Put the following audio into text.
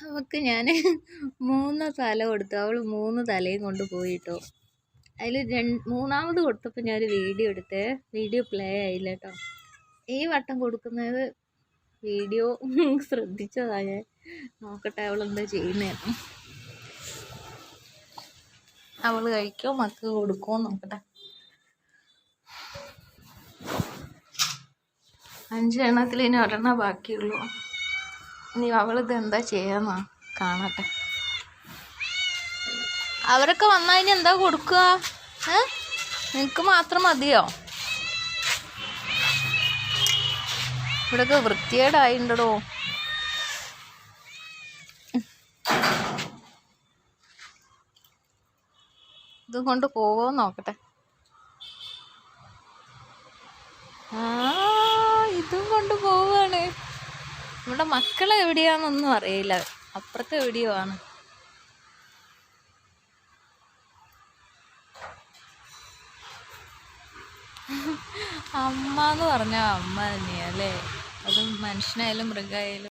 അവൾക്ക് ഞാൻ 3 തല കൊടുത്തു. അവൾ 3 തലയും കൊണ്ട് പോയിട്ടോ. അതിൽ മൂന്നാമത് കൊടുത്തപ്പോൾ ഞാനൊരു വീഡിയോ എടുത്തേ. വീഡിയോ പ്ലേ ആയില്ല കേട്ടോ. ഈ വട്ടം കൊടുക്കുന്നത് വീഡിയോ ശ്രദ്ധിച്ചതാ ഞാൻ. നോക്കട്ടെ അവളെന്താ ചെയ്യുന്നതെന്ന്. അവൾ കഴിക്കോ മക്കൾ കൊടുക്കുമോ നോക്കട്ടെ. 5 എണ്ണത്തിൽ ഇനി ഒരെണ്ണം ബാക്കിയുള്ളൂ. ഇനി അവളിത് എന്താ ചെയ്യാന്നാ കാണട്ടെ. അവരൊക്കെ വന്നതിന് എന്താ കൊടുക്കുക? നിനക്ക് മാത്രം മതിയോ? ഇവിടെയൊക്കെ വൃത്തികേടായിണ്ടോ. ഇതും കൊണ്ട് പോവോ നോക്കട്ടെ. ഇതും കൊണ്ട് പോവാണ്. നമ്മുടെ മക്കളെ എവിടെയാണെന്നൊന്നും അറിയില്ല. അപ്പുറത്തെ എവിടെയോ ആണ്. അമ്മ എന്ന് പറഞ്ഞാൽ അമ്മ തന്നെയാ അല്ലേ? അത് മനുഷ്യനായാലും മൃഗമായാലും.